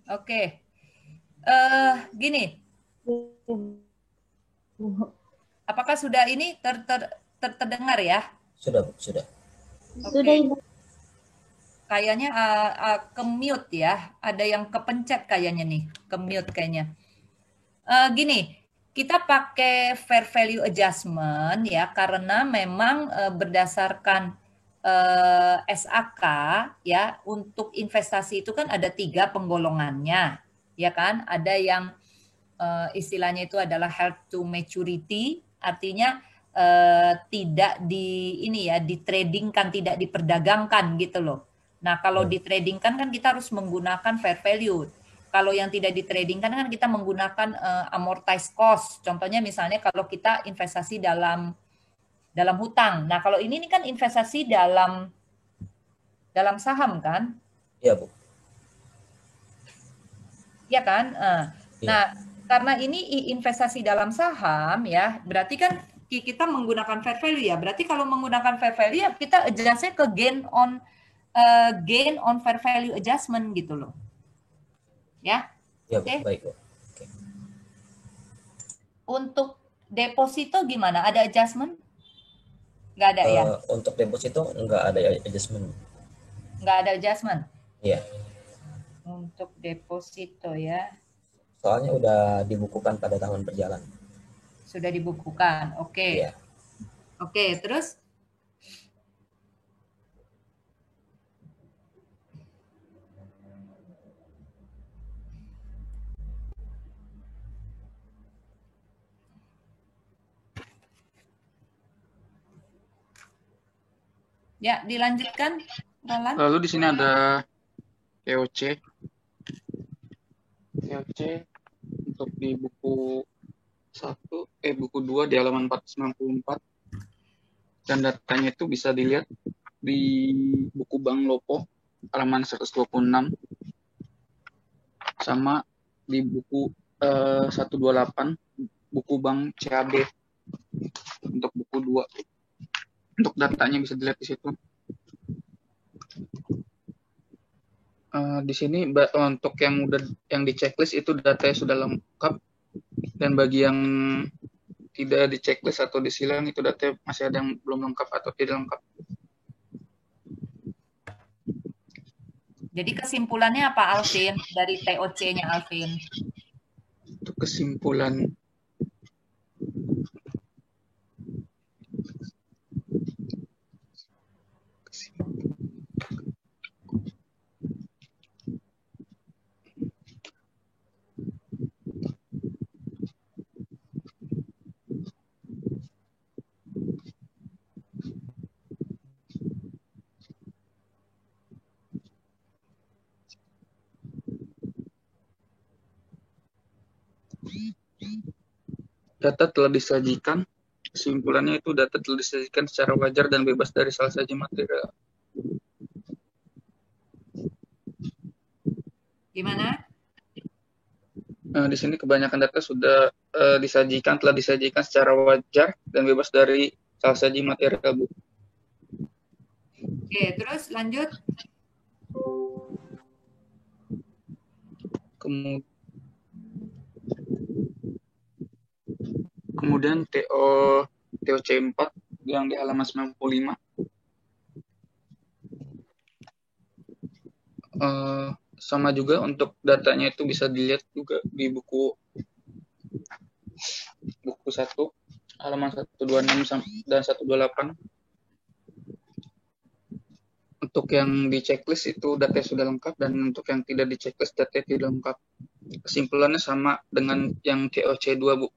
Oke. Gini. Apakah sudah ini terdengar ya? Sudah, Bu, sudah. Sudah, Ibu. Kayaknya ke mute ya. Ada yang kepencet kayaknya nih. Ke mute kayaknya. Gini, kita pakai fair value adjustment ya karena memang berdasarkan SAK ya untuk investasi itu kan ada 3 penggolongannya ya kan, ada yang istilahnya itu adalah held to maturity, artinya tidak ditradingkan, tidak diperdagangkan gitu loh. Nah kalau ditradingkan kan kita harus menggunakan fair value. Kalau yang tidak ditradingkan kan kita menggunakan amortized cost. Contohnya misalnya kalau kita investasi dalam hutang. Nah, kalau ini kan investasi dalam saham kan? Iya, Bu. Iya kan? Nah, karena ini investasi dalam saham ya, berarti kan kita menggunakan fair value ya. Berarti kalau menggunakan fair value ya kita adjustnya ke gain on fair value adjustment gitu loh. Ya. Ya, Bu. Baik, Bu. Oke. Untuk deposito gimana? Ada adjustment? Nggak ada ya? Untuk deposito nggak ada adjustment. Nggak ada adjustment? Iya. Untuk deposito ya. Soalnya udah dibukukan pada tahun berjalan. Sudah dibukukan, oke. Iya. Oke, terus? Ya, dilanjutkan, Roland. Lalu di sini ada EOC. Untuk di buku 2 di halaman 494. Dan datanya itu bisa dilihat di buku Bank Lopo halaman 126 sama di buku 128 buku Bank CAB untuk buku 2. Untuk datanya bisa dilihat di situ. Di sini untuk yang di checklist itu datanya sudah lengkap, dan bagi yang tidak di checklist atau disilang itu data masih ada yang belum lengkap atau tidak lengkap. Jadi kesimpulannya apa, Alvin, dari TOC-nya Alvin? Untuk kesimpulan data telah disajikan. Kesimpulannya itu data telah disajikan secara wajar dan bebas dari salah satu material. Gimana? Di sini kebanyakan data sudah telah disajikan secara wajar dan bebas dari salah satu material, Bu. Oke, terus lanjut. Kemudian TOC 4 yang di halaman 95. Sama juga untuk datanya itu bisa dilihat juga di buku 1 halaman 126 dan 128. Untuk yang di checklist itu data sudah lengkap, dan untuk yang tidak di checklist data tidak lengkap. Kesimpulannya sama dengan yang TOC 2, Bu.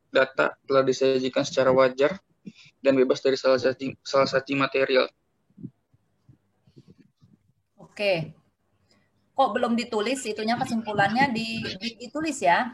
Data telah disajikan secara wajar dan bebas dari salah satu material. Oke. Kok belum ditulis itunya, kesimpulannya ditulis ya?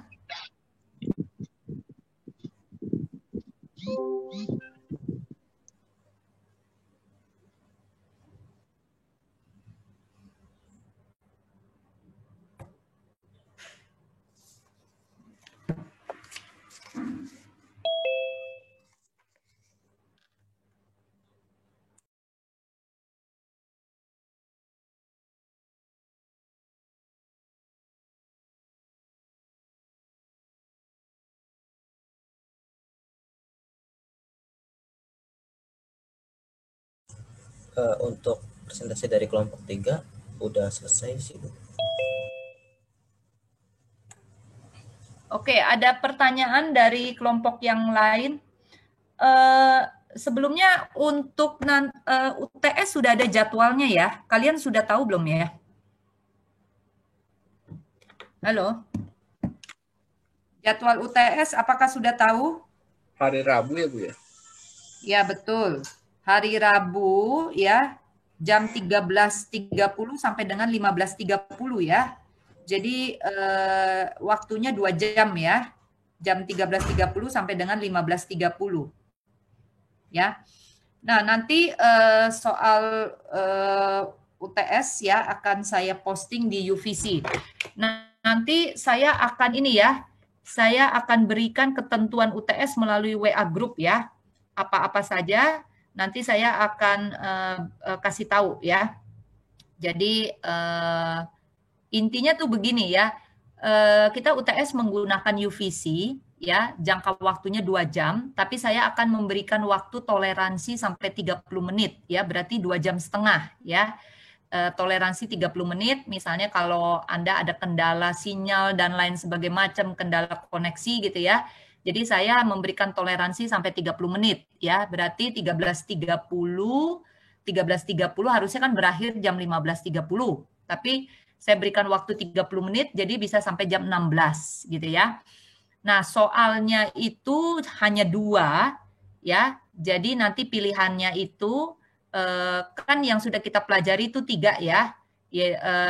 Untuk presentasi dari kelompok 3 udah selesai sih, Bu. Oke, ada pertanyaan dari kelompok yang lain. Sebelumnya untuk UTS sudah ada jadwalnya ya? Kalian sudah tahu belum ya? Halo? Jadwal UTS apakah sudah tahu? Hari Rabu ya, Bu ya? Ya, betul. Hari Rabu ya, jam 13.30 sampai dengan 15.30 ya. Jadi waktunya 2 jam ya. Jam 13.30 sampai dengan 15.30. Ya. Nah, nanti soal UTS ya akan saya posting di UVC. Nah, nanti saya akan saya akan berikan ketentuan UTS melalui WA group ya. Apa-apa saja nanti saya akan kasih tahu ya. Jadi intinya tuh begini ya. Kita UTS menggunakan UVC ya, jangka waktunya 2 jam, tapi saya akan memberikan waktu toleransi sampai 30 menit ya, berarti 2 jam setengah ya. Toleransi 30 menit, misalnya kalau Anda ada kendala sinyal dan lain sebagainya macam, kendala koneksi gitu ya. Jadi saya memberikan toleransi sampai 30 menit ya, berarti 13.30 harusnya kan berakhir jam 15.30, tapi saya berikan waktu 30 menit jadi bisa sampai jam 16 gitu ya. Nah, soalnya itu hanya 2 ya. Jadi nanti pilihannya itu kan yang sudah kita pelajari itu 3 ya.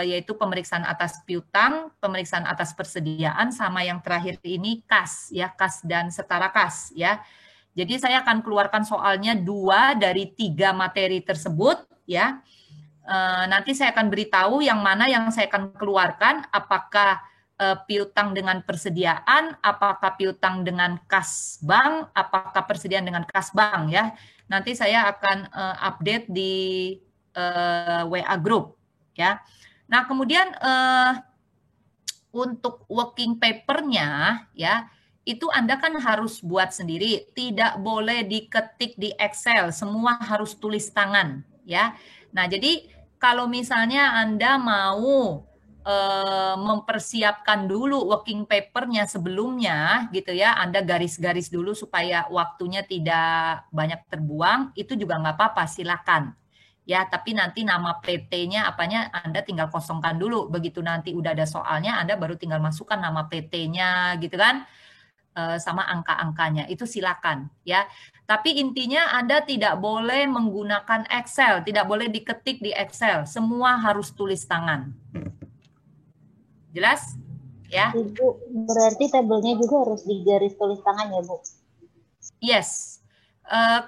Yaitu pemeriksaan atas piutang, pemeriksaan atas persediaan, sama yang terakhir ini kas ya, kas dan setara kas ya. Jadi saya akan keluarkan soalnya 2 dari 3 materi tersebut ya. Nanti saya akan beritahu yang mana yang saya akan keluarkan, apakah piutang dengan persediaan, apakah piutang dengan kas bank, apakah persediaan dengan kas bank ya. Nanti saya akan update di WA group ya. Nah, kemudian untuk working paper-nya ya, itu Anda kan harus buat sendiri, tidak boleh diketik di Excel, semua harus tulis tangan ya. Nah, jadi kalau misalnya Anda mau mempersiapkan dulu working paper-nya sebelumnya gitu ya, Anda garis-garis dulu supaya waktunya tidak banyak terbuang, itu juga nggak apa-apa, silakan. Ya, tapi nanti nama PT-nya apanya Anda tinggal kosongkan dulu. Begitu nanti udah ada soalnya, Anda baru tinggal masukkan nama PT-nya gitu kan. Sama angka-angkanya, itu silakan ya. Tapi intinya Anda tidak boleh menggunakan Excel, tidak boleh diketik di Excel, semua harus tulis tangan. Jelas? Ya. Ibu, berarti tabelnya juga harus digaris tulis tangan ya, Bu? Yes.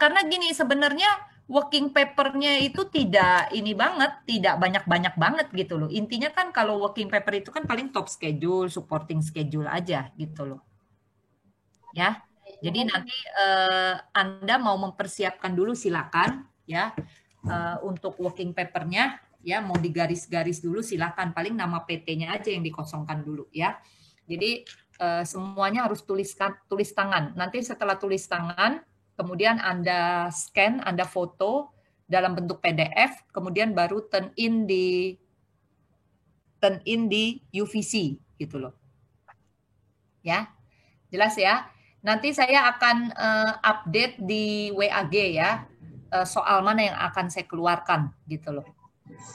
Karena gini, sebenarnya working paper-nya itu tidak ini banget, tidak banyak-banyak banget gitu loh. Intinya kan kalau working paper itu kan paling top schedule, supporting schedule aja gitu loh. Ya, jadi nanti Anda mau mempersiapkan dulu silakan ya, untuk working paper-nya ya, mau digaris-garis dulu silakan, paling nama PT-nya aja yang dikosongkan dulu ya. Jadi semuanya harus tulis tangan. Nanti setelah tulis tangan, kemudian Anda scan, Anda foto dalam bentuk PDF, kemudian baru turn in di UVC gitu loh. Ya. Jelas ya? Nanti saya akan update di WAG ya, soal mana yang akan saya keluarkan gitu loh.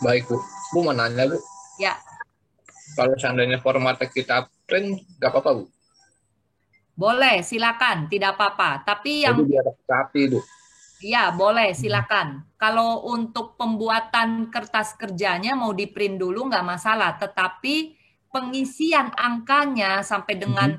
Baik, Bu. Bu mau nanya, Bu. Ya. Kalau seandainya formatnya kita print, nggak apa-apa, Bu? Boleh, silakan, tidak apa-apa. Tapi yang... Jadi biar rapi, Bu. Ya, boleh, silakan. Kalau untuk pembuatan kertas kerjanya mau di print dulu nggak masalah, tetapi pengisian angkanya sampai dengan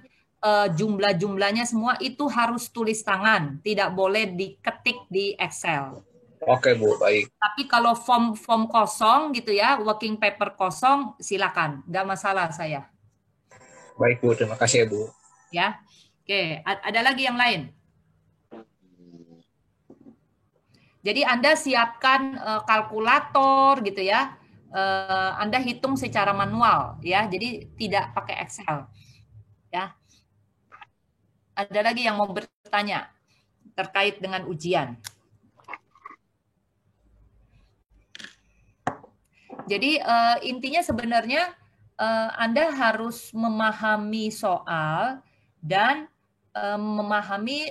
jumlah-jumlahnya semua itu harus tulis tangan, tidak boleh diketik di Excel. Oke, Bu, baik. Tapi kalau form kosong gitu ya, working paper kosong, silakan, nggak masalah saya. Baik, Bu, terima kasih ya, Bu. Ya, oke, ada lagi yang lain? Jadi Anda siapkan kalkulator gitu ya, Anda hitung secara manual ya, jadi tidak pakai Excel. Ya. Ada lagi yang mau bertanya terkait dengan ujian? Jadi intinya sebenarnya Anda harus memahami soal dan memahami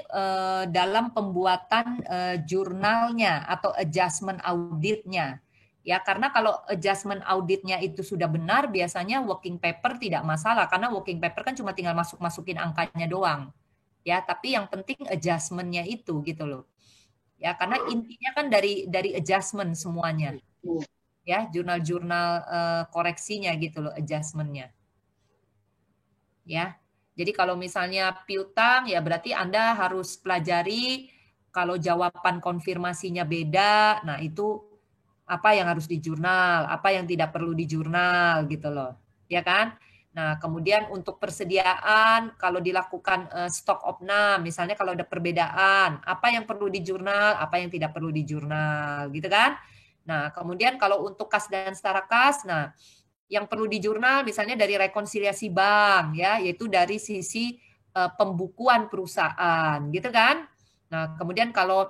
dalam pembuatan jurnalnya atau adjustment auditnya. Ya, karena kalau adjustment auditnya itu sudah benar, biasanya working paper tidak masalah, karena working paper kan cuma tinggal masukin angkanya doang. Ya, tapi yang penting adjustment-nya itu gitu loh. Ya, karena intinya kan dari adjustment semuanya. Ya, jurnal-jurnal koreksinya gitu loh, adjustment-nya. Ya. Jadi kalau misalnya piutang ya berarti Anda harus pelajari kalau jawaban konfirmasinya beda, nah itu apa yang harus di jurnal, apa yang tidak perlu di jurnal gitu loh. Ya kan? Nah, kemudian untuk persediaan, kalau dilakukan stok opnam, misalnya kalau ada perbedaan, apa yang perlu di jurnal, apa yang tidak perlu di jurnal, gitu kan? Nah, kemudian kalau untuk kas dan setara kas, nah, yang perlu di jurnal misalnya dari rekonsiliasi bank, ya, yaitu dari sisi pembukuan perusahaan, gitu kan? Nah, kemudian kalau